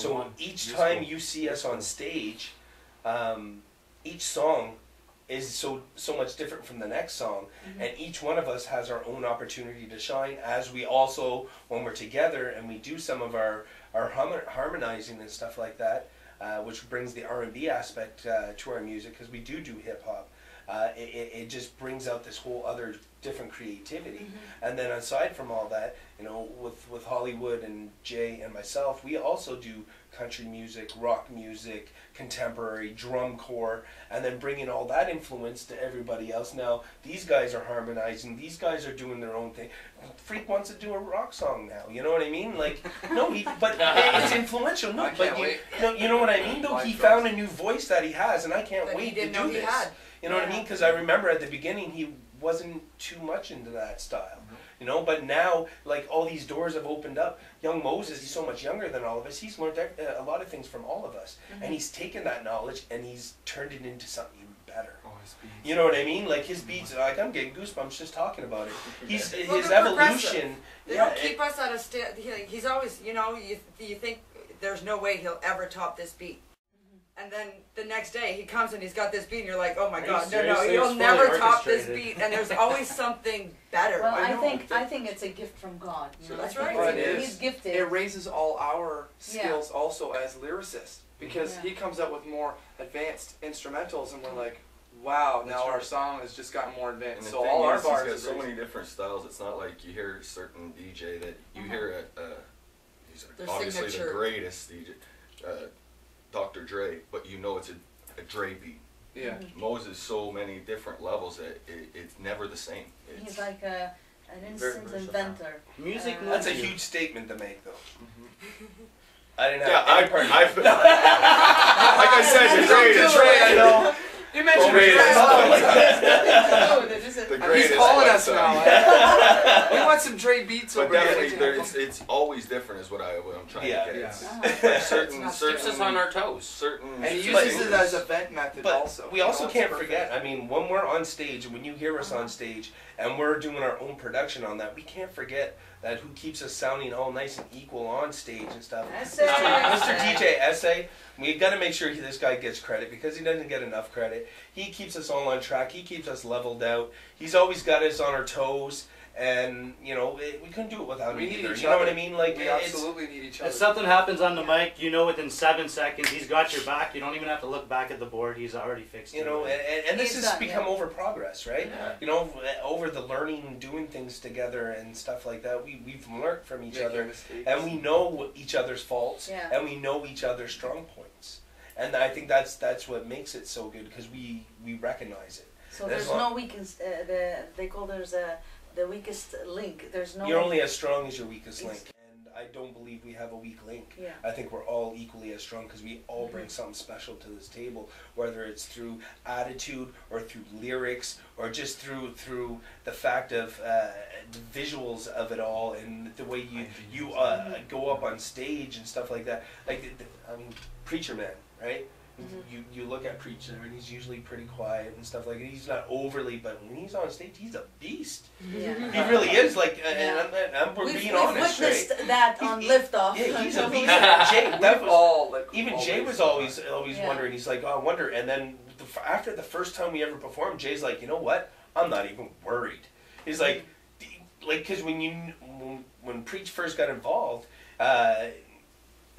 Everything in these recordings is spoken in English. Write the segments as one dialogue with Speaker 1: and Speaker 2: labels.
Speaker 1: So each time you see us on stage, each song is so much different from the next song, and each one of us has our own opportunity to shine, as we also, when we're together and we do some of our harmonizing and stuff like that, which brings the R&B aspect to our music, because we do hip-hop. It just brings out this whole other different creativity. And then aside from all that, you know, with Hollywood and Jay and myself, we also do country music, rock music, contemporary, drum corps, and then bringing all that influence to everybody else. Now, these guys are harmonizing, these guys are doing their own thing. Freak wants to do a rock song now, you know what I mean? Like, no, but it's influential. No, but you know what I mean, though? He found a new voice that he has, and I can't wait to do this. You know what I mean? Because I remember at the beginning he wasn't too much into that style, you know. But now, like, all these doors have opened up. Young Moses, he's so much younger than all of us. He's learned a lot of things from all of us, and he's taken that knowledge and he's turned it into something even better. You know what I mean? Like his beats, like I'm getting goosebumps just talking about it. His evolution.
Speaker 2: They don't keep us at a he's always, you know, you think there's no way he'll ever top this beat. And then the next day he comes and he's got this beat and you're like, oh my God, no, you'll never top this beat. And there's always something better.
Speaker 3: Well, I think it's a gift from God. You know?
Speaker 2: That's right.
Speaker 4: Well,
Speaker 3: He's gifted.
Speaker 4: It raises all our skills also as lyricists, because he comes up with more advanced instrumentals and we're like, wow, now our song has just gotten more advanced.
Speaker 5: And
Speaker 4: so all our bars
Speaker 5: he's got so many different styles. It's not like you hear a certain DJ that you hear he's obviously the greatest DJ. Dr. Dre, but you know it's a Dre beat.
Speaker 4: Yeah.
Speaker 5: Moses, so many different levels that it's never the same.
Speaker 3: He's like an instant inventor.
Speaker 1: Music. That's a huge statement to make, though. I didn't have
Speaker 5: like I said, Dre, I know.
Speaker 4: You mentioned Dre. He's calling us now. We want some Dre beats over
Speaker 5: here. It's always different, is what I'm trying to get.
Speaker 4: Certain
Speaker 5: keeps us on our toes.
Speaker 4: And he uses it as a vent method also.
Speaker 1: We also can't forget, I mean, when we're on stage, and when you hear us on stage, and we're doing our own production on that, we can't forget that who keeps us sounding all nice and equal on stage and stuff. Mr. DJ Essay. We got to make sure this guy gets credit, because he doesn't get enough credit. He keeps us all on track. He keeps us leveled out. He's always got us on our toes, and you know we couldn't do it without him either. You know what I mean? Like
Speaker 4: we absolutely need each other.
Speaker 6: If something happens on the mic, you know within 7 seconds he's got your back. You don't even have to look back at the board. He's already fixed it.
Speaker 1: You know, and this has become over progress, right? Yeah. You know, over the learning, doing things together and stuff like that. We've learned from each other, and we know each other's faults, and we know each other's strong points. And I think that's what makes it so good, because we recognize it.
Speaker 3: So there's no weakest. They call there's the weakest link. There's no.
Speaker 1: You're only as strong as your weakest link, and I don't believe we have a weak link.
Speaker 3: Yeah.
Speaker 1: I think we're all equally as strong, because we all bring something special to this table, whether it's through attitude or through lyrics or just through the fact of the visuals of it all, and the way you go up on stage and stuff like that. Like I mean, Preacher Man. Right? You look at Preacher, and he's usually pretty quiet and stuff like that. He's not overly, but when he's on stage, he's a beast.
Speaker 3: Yeah.
Speaker 1: He really is. Like, and we're being honest,
Speaker 3: right? We've witnessed that on Liftoff.
Speaker 1: Yeah, he's a beast. Jay was always wondering. He's like, oh, I wonder. And then after the first time we ever performed, Jay's like, you know what? I'm not even worried. He's like, because when Preach first got involved,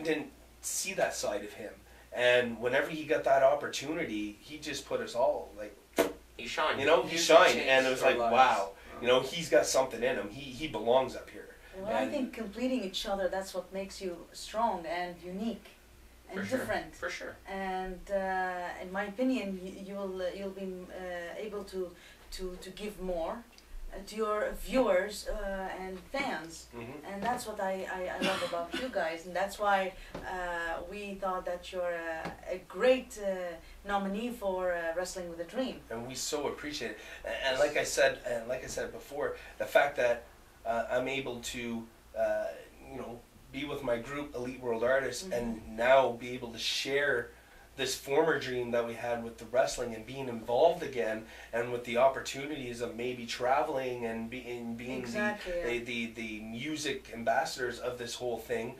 Speaker 1: didn't see that side of him. And whenever he got that opportunity, he just put us all, like...
Speaker 5: He shined.
Speaker 1: You know, he shined, and it was like, wow. You know, he's got something in him. He belongs up here.
Speaker 3: Well, I think completing each other, that's what makes you strong and unique and different.
Speaker 5: For sure.
Speaker 3: And in my opinion, you'll be able to give more to your viewers and fans, and that's what I love about you guys, and that's why we thought that you're a great nominee for Wrestling with a Dream.
Speaker 1: And we so appreciate it. And like I said before, the fact that I'm able to, you know, be with my group, Elite World Artists, and now be able to share this former dream that we had with the wrestling and being involved again, and with the opportunities of maybe traveling and being the music ambassadors of this whole thing,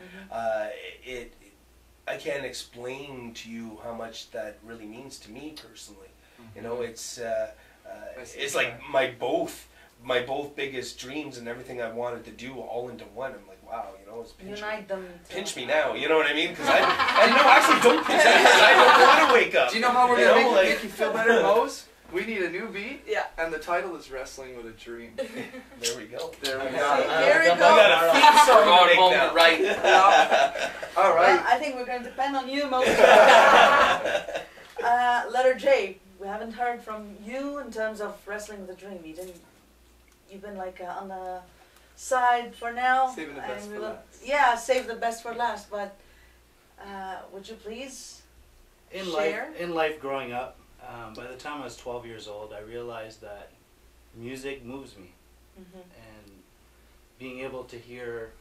Speaker 1: I can't explain to you how much that really means to me personally. You know, it's like my both biggest dreams and everything I wanted to do all into one. I'm like, wow, you know, it's pinch me now. You know what I mean? Because I no, actually don't pinch me. I don't want to wake up.
Speaker 4: Do you know how we're gonna make you feel better, Mose? We need a new beat.
Speaker 2: Yeah.
Speaker 4: And the title is Wrestling with a Dream.
Speaker 1: There we go.
Speaker 4: There we go.
Speaker 2: There we go.
Speaker 1: I got a theme song to make now.
Speaker 4: Right. All right.
Speaker 3: Well, I think we're going to depend on you, Mo. Letter J. We haven't heard from you in terms of Wrestling with a Dream. You've been like on the side for now.
Speaker 4: Saving the best for last.
Speaker 3: Yeah, save the best for last. But would you please share?
Speaker 6: In life growing up, by the time I was 12 years old, I realized that music moves me. And being able to hear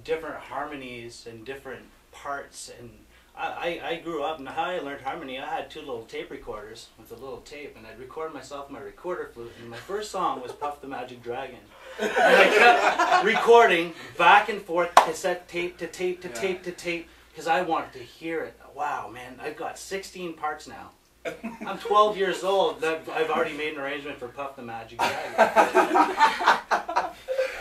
Speaker 6: different harmonies and different parts. And I grew up, and how I learned harmony, I had 2 little tape recorders with a little tape, and I'd record myself on my recorder flute. And my first song was Puff the Magic Dragon. And I kept recording back and forth, cassette tape to tape to tape to tape, because I wanted to hear it. Wow, man, I've got 16 parts now. I'm 12 years old. I've already made an arrangement for Puff the Magic Dragon.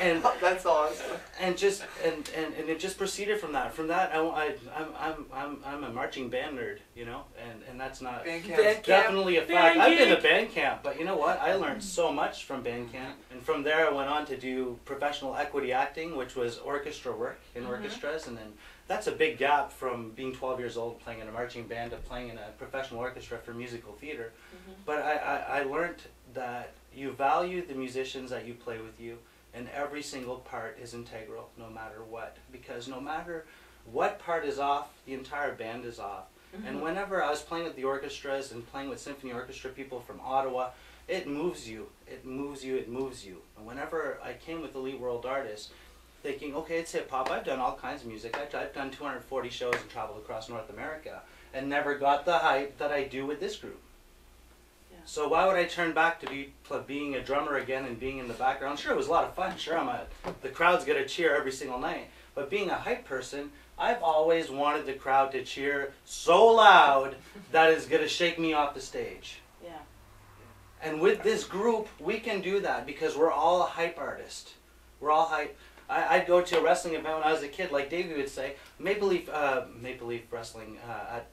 Speaker 6: And
Speaker 4: that's awesome.
Speaker 6: And it just proceeded from that. From that, I'm a marching band nerd, you know, and that's not definitely a fact. I've been to band camp, but you know what? I learned so much from band camp, and from there I went on to do professional equity acting, which was orchestra work in orchestras, and then that's a big gap from being 12 years old playing in a marching band to playing in a professional orchestra for musical theater. But I learned that you value the musicians that you play with you, and every single part is integral, no matter what. Because no matter what part is off, the entire band is off. And whenever I was playing with the orchestras and playing with symphony orchestra people from Ottawa, it moves you, it moves you, it moves you. And whenever I came with Elite World Artists, thinking, okay, it's hip-hop, I've done all kinds of music. I've done 240 shows and traveled across North America, and never got the hype that I do with this group. So why would I turn back to being a drummer again and being in the background? Sure, it was a lot of fun. Sure, the crowd's going to cheer every single night. But being a hype person, I've always wanted the crowd to cheer so loud that it's going to shake me off the stage.
Speaker 3: Yeah.
Speaker 6: And with this group, we can do that because we're all a hype artist. We're all hype. I'd go to a wrestling event when I was a kid, like Davey would say. Maple Leaf Wrestling at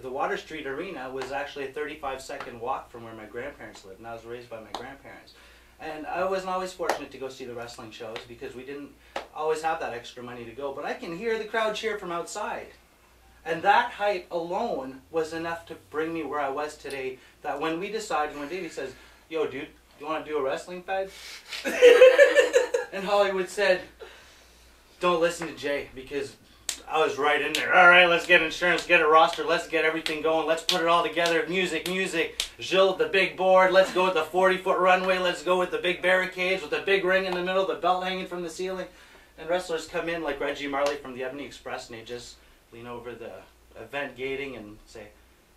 Speaker 6: the Water Street Arena was actually a 35-second walk from where my grandparents lived, and I was raised by my grandparents. And I wasn't always fortunate to go see the wrestling shows because we didn't always have that extra money to go. But I can hear the crowd cheer from outside. And that hype alone was enough to bring me where I was today, that when we decided, when Davey says, yo, dude, you want to do a wrestling fed? And Hollywood said, don't listen to Jay, because I was right in there. All right, let's get insurance, get a roster, let's get everything going, let's put it all together. Music. Gilles with the big board, let's go with the 40-foot runway, let's go with the big barricades with the big ring in the middle, the belt hanging from the ceiling. And wrestlers come in like Reggie Marley from the Ebony Express, and they just lean over the event gating and say,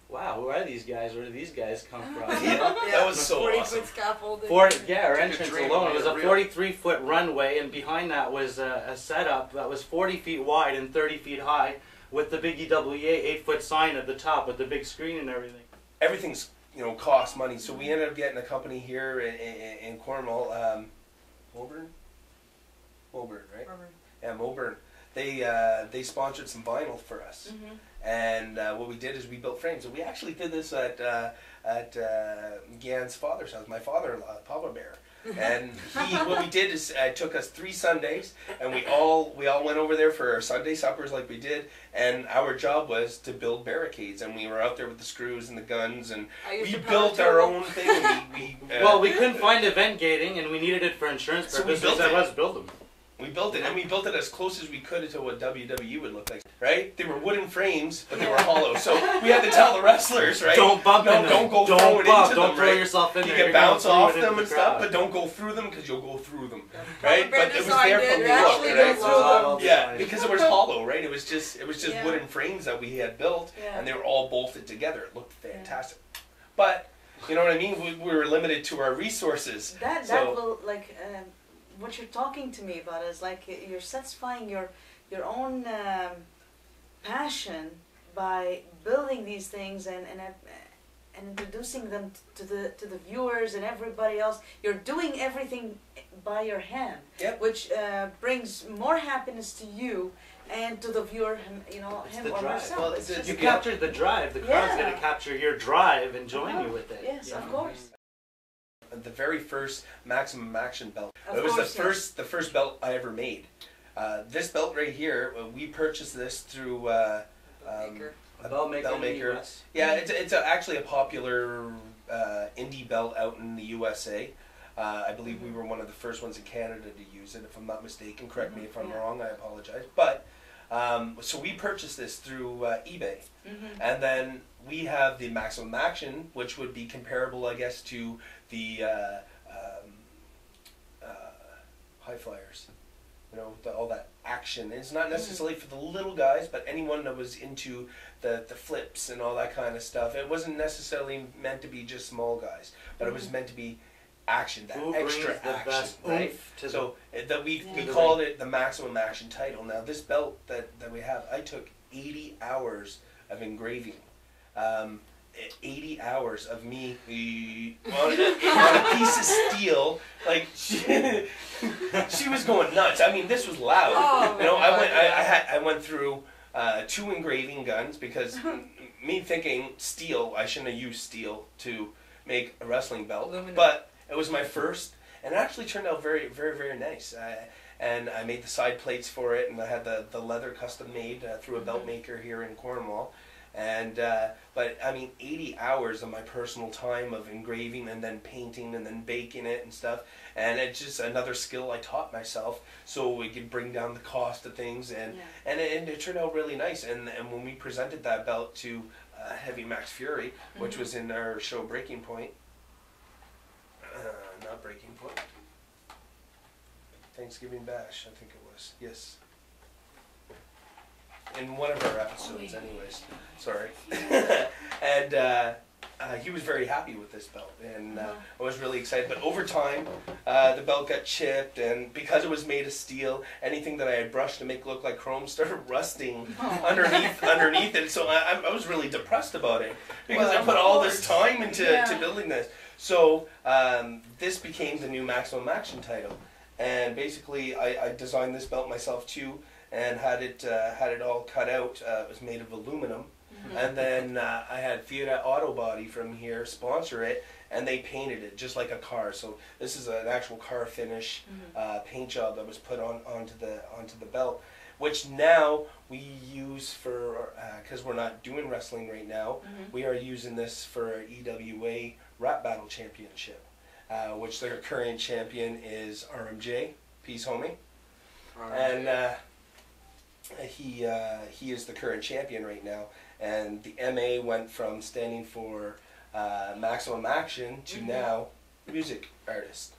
Speaker 6: wow, who are these guys? Where do these guys come from?
Speaker 1: That was so
Speaker 2: 40
Speaker 1: awesome.
Speaker 2: foot scaffolding.
Speaker 6: Our entrance alone was a 43-foot runway, and behind that was a setup that was 40 feet wide and 30 feet high, with the big EWA 8-foot sign at the top with the big screen and everything.
Speaker 1: Everything's, you know, costs money. So we ended up getting a company here in Cornwall, Moburn, right? Yeah, Moburn. They sponsored some vinyl for us. And what we did is we built frames. And we actually did this at Gan's father's house, my father-in-law, Papa Bear. And what we did is it took us 3 Sundays, and we all went over there for our Sunday suppers like we did, and our job was to build barricades, and we were out there with the screws and the guns, and we built our own thing.
Speaker 6: Well, we couldn't find event gating, and we needed it for insurance purposes, so let's build them.
Speaker 1: We built it, and we built it as close as we could to what WWE would look like, right? They were wooden frames, but they were hollow. So we had to tell the wrestlers, right?
Speaker 6: Don't bump in them.
Speaker 1: Don't go throwing into them,
Speaker 6: Don't throw
Speaker 1: right?
Speaker 6: yourself in there.
Speaker 1: You can bounce off them and stuff, but don't go through them because you'll go through them, right? But it was there from the look, right? Yeah, because it was hollow, right? It was just wooden frames that we had built, and they were all bolted together. It looked fantastic. But, you know what I mean? We were limited to our resources.
Speaker 3: That will, like... what you're talking to me about is like you're satisfying your own passion by building these things and introducing them to the viewers and everybody else. You're doing everything by your hand, which brings more happiness to you and to the viewer, him or herself.
Speaker 6: Well, you captured the drive. The crowd's going to capture your drive and join you with it.
Speaker 3: Yes, of course.
Speaker 1: The very first Maximum Action belt. It was the first belt I ever made. This belt right here, we purchased this through a belt maker. Yeah, it's actually a popular indie belt out in the USA. I believe we were one of the first ones in Canada to use it, if I'm not mistaken. Correct me if I'm wrong, I apologize. But, so we purchased this through eBay. And then we have the Maximum Action, which would be comparable, I guess, to the high flyers. You know, all that action. It's not necessarily for the little guys, but anyone that was into the flips and all that kind of stuff. It wasn't necessarily meant to be just small guys, but it was meant to be action, that extra action, right? So that we called it the Maximum Action title. Now this belt that we have, I took 80 hours of engraving. 80 hours of me on a piece of steel, like she was going nuts. I mean, this was loud.
Speaker 2: Oh,
Speaker 1: you know, I went through 2 engraving guns because me thinking steel, I shouldn't have used steel to make a wrestling belt,
Speaker 2: aluminum.
Speaker 1: But it was my first, and it actually turned out very, very, very nice. And I made the side plates for it, and I had the leather custom made through a belt maker here in Cornwall. And but I mean, 80 hours of my personal time of engraving and then painting and then baking it and stuff, and it's just another skill I taught myself so we could bring down the cost of things, and it turned out really nice. And when we presented that belt to Heavy Max Fury, which was in our show Breaking Point, not Breaking Point, Thanksgiving Bash, I think it was, yes. In one of our episodes, anyways. Sorry. And he was very happy with this belt, and I was really excited. But over time, the belt got chipped, and because it was made of steel, anything that I had brushed to make it look like chrome started rusting underneath it. So I was really depressed about it because I put all this time into building this. So this became the new Maximum Action title, and basically I designed this belt myself too. And had it all cut out. It was made of aluminum, and then I had Fiat Auto Body from here sponsor it, and they painted it just like a car. So this is an actual car finish paint job that was put onto the belt, which now we use for because we're not doing wrestling right now. We are using this for our EWA Rap Battle Championship, which their current champion is RMJ, Peace Homie, and. He is the current champion right now, and the MA went from standing for Maximum Action to now music artist.